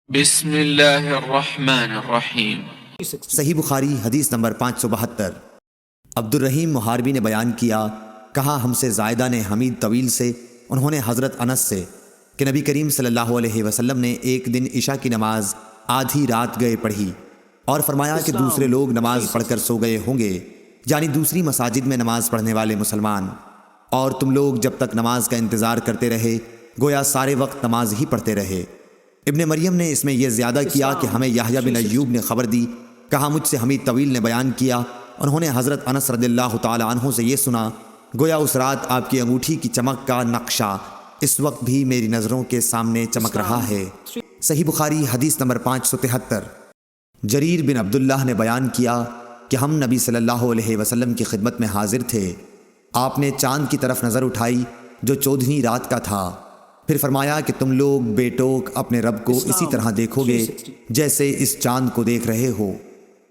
بسم اللہ الرحمن الرحیم۔ صحیح بخاری حدیث نمبر 572۔ عبد الرحیم محاربی نے بیان کیا، کہا ہم سے زائدہ نے حمید طویل سے، انہوں نے حضرت انس سے کہ نبی کریم صلی اللہ علیہ وسلم نے ایک دن عشاء کی نماز آدھی رات گئے پڑھی اور فرمایا کہ دوسرے لوگ نماز پڑھ کر سو گئے ہوں گے، یعنی دوسری مساجد میں نماز پڑھنے والے مسلمان، اور تم لوگ جب تک نماز کا انتظار کرتے رہے گویا سارے وقت نماز ہی پڑھتے رہے۔ ابن مریم نے اس میں یہ زیادہ کیا کہ ہمیں یحییٰ بن ایوب نے خبر دی، کہا مجھ سے حمید طویل نے بیان کیا، انہوں نے حضرت انس رضی اللہ تعالی عنہ سے یہ سنا، گویا اس رات آپ کی انگوٹھی کی چمک کا نقشہ اس وقت بھی میری نظروں کے سامنے چمک رہا ہے۔ صحیح بخاری حدیث نمبر 573۔ جریر بن عبداللہ نے بیان کیا کہ ہم نبی صلی اللہ علیہ وسلم کی خدمت میں حاضر تھے، آپ نے چاند کی طرف نظر اٹھائی جو 14ویں رات کا تھا، پھر فرمایا کہ تم لوگ بے ٹوک اپنے رب کو اسی طرح دیکھو گے جیسے اس چاند کو دیکھ رہے ہو،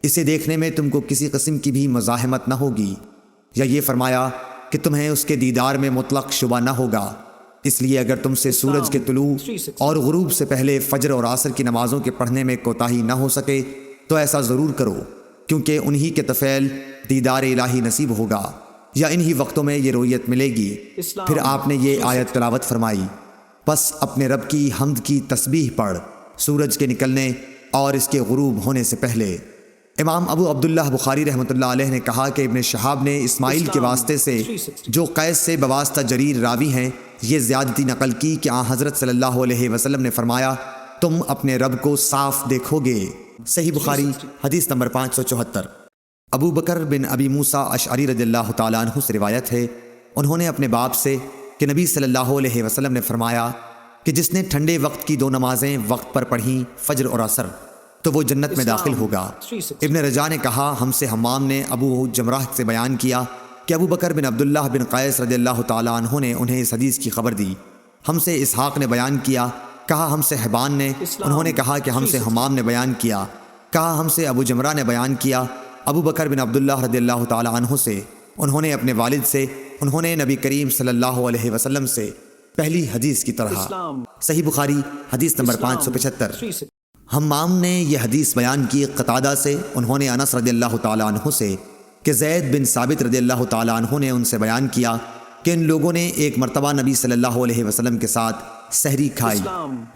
اسے دیکھنے میں تم کو کسی قسم کی بھی مزاحمت نہ ہوگی، یا یہ فرمایا کہ تمہیں اس کے دیدار میں مطلق شبہ نہ ہوگا، اس لیے اگر تم سے سورج کے طلوع اور غروب سے پہلے فجر اور عصر کی نمازوں کے پڑھنے میں کوتاہی نہ ہو سکے تو ایسا ضرور کرو، کیونکہ انہی کے طفیل دیدار الہی نصیب ہوگا، یا انہی وقتوں میں یہ رویت ملے گی۔ پھر آپ نے یہ آیت تلاوت فرمائی، بس اپنے رب کی حمد کی تسبیح پڑھ سورج کے نکلنے اور اس کے غروب ہونے سے پہلے۔ امام ابو عبداللہ بخاری رحمۃ اللہ علیہ نے کہا کہ ابن شہاب نے اسماعیل کے واسطے سے جو قیس سے بواسطہ جریر راوی ہیں یہ زیادتی نقل کی کہ حضرت صلی اللہ علیہ وسلم نے فرمایا تم اپنے رب کو صاف دیکھو گے۔ صحیح بخاری حدیث نمبر 574۔ ابو بکر بن ابی موسیٰ اشعری رضی اللہ تعالیٰ عنہ سے روایت ہے، انہوں نے اپنے باپ سے کہ نبی صلی اللہ علیہ وسلم نے فرمایا کہ جس نے ٹھنڈے وقت کی 2 نمازیں وقت پر پڑھیں فجر اور عصر تو وہ جنت میں داخل ہوگا۔ ابن رجا نے کہا ہم سے حمام نے ابو جمرہ سے بیان کیا کہ ابو بکر بن عبداللہ بن قیس رضی اللہ تعالیٰ عنہ نے انہیں اس حدیث کی خبر دی۔ ہم سے اسحاق نے بیان کیا، کہا ہم سے حبان نے، انہوں نے کہا کہ ہم سے حمام نے بیان کیا، کہا ہم سے ابو جمرہ نے بیان کیا ابو بکر بن عبداللہ رضی اللہ تعالیٰ عنہ سے، انہوں نے اپنے والد سے، انہوں نے نبی کریم صلی اللہ علیہ وسلم سے پہلی حدیث کی طرح۔ صحیح بخاری حدیث نمبر 575۔ حمام نے یہ حدیث بیان کی قتادہ سے، انہوں نے انس رضی اللہ تعالیٰ عنہ سے کہ زید بن ثابت رضی اللہ تعالیٰ عنہ نے ان سے بیان کیا کہ ان لوگوں نے ایک مرتبہ نبی صلی اللہ علیہ وسلم کے ساتھ سحری کھائی،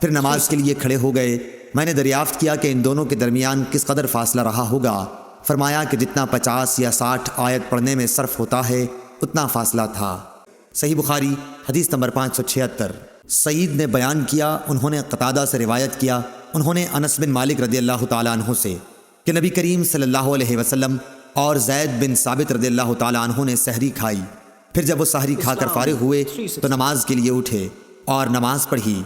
پھر نماز کے لیے کھڑے ہو گئے، میں نے دریافت کیا کہ ان دونوں کے درمیان کس قدر فاصلہ رہا ہوگا، فرمایا کہ جتنا 50 یا 60 آیت پڑھنے میں صرف ہوتا ہے اتنا فاصلہ تھا۔ صحیح بخاری حدیث نمبر 576۔ سعید نے بیان کیا، انہوں نے قتادہ سے روایت کیا، انہوں نے انس بن مالک رضی اللہ تعالیٰ عنہ سے کہ نبی کریم صلی اللہ علیہ وسلم اور زید بن ثابت رضی اللہ تعالیٰ عنہ نے سحری کھائی، پھر جب وہ سحری کھا کر فارغ ہوئے تو نماز کے لیے اٹھے اور نماز پڑھی۔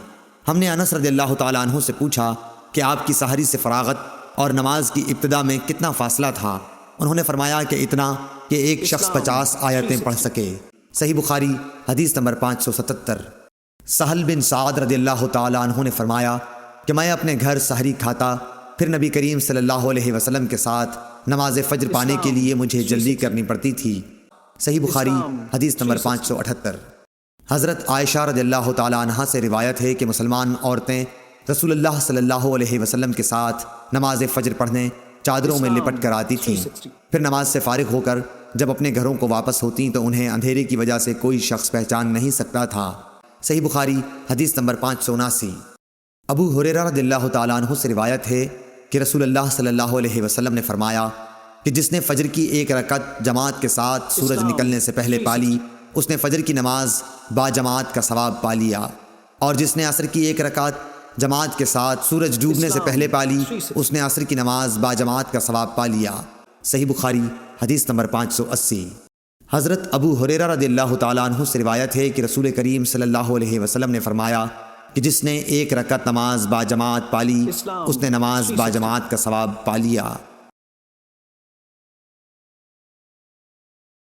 ہم نے انس رضی اللہ تعالیٰ عنہ سے پوچھا کہ آپ کی سحری سے فراغت اور نماز کی ابتدا میں کتنا فاصلہ تھا، انہوں نے فرمایا کہ اتنا کہ ایک شخص 50 آیتیں پڑھ سکے۔ صحیح بخاری حدیث نمبر 577۔ سہل بن سعد رضی اللہ تعالیٰ عنہ نے فرمایا کہ میں اپنے گھر سحری کھاتا، پھر نبی کریم صلی اللہ علیہ وسلم کے ساتھ نماز فجر پانے کے لیے مجھے جلدی کرنی پڑتی تھی۔ صحیح بخاری حدیث نمبر 578۔ حضرت عائشہ رضی اللہ تعالیٰ عنہ سے روایت ہے کہ مسلمان عورتیں رسول اللہ صلی اللہ علیہ وسلم کے ساتھ نماز فجر پڑھنے چادروں میں لپٹ کر آتی تھیں، پھر نماز سے فارغ ہو کر جب اپنے گھروں کو واپس ہوتیں تو انہیں اندھیرے کی وجہ سے کوئی شخص پہچان نہیں سکتا تھا۔ صحیح بخاری حدیث نمبر 579۔ ابو ہریرہ رضی اللہ تعالیٰ عنہ سے روایت ہے کہ رسول اللہ صلی اللہ علیہ وسلم نے فرمایا کہ جس نے فجر کی 1 رکعت جماعت کے ساتھ سورج نکلنے سے پہلے پالی اس نے فجر کی نماز با جماعت کا ثواب پا لیا، اور جس نے عصر کی 1 رکعت جماعت کے ساتھ سورج ڈوبنے سے پہلے پالی اس نے عصر کی نماز با جماعت کا ثواب پا لیا۔ صحیح بخاری حدیث نمبر 580۔ حضرت ابو ہریرہ رضی اللہ تعالیٰ عنہ سے روایت ہے کہ رسول کریم صلی اللہ علیہ وسلم نے فرمایا کہ جس نے 1 رکعت نماز با جماعت پالی اس نے نماز با جماعت کا ثواب پا لیا۔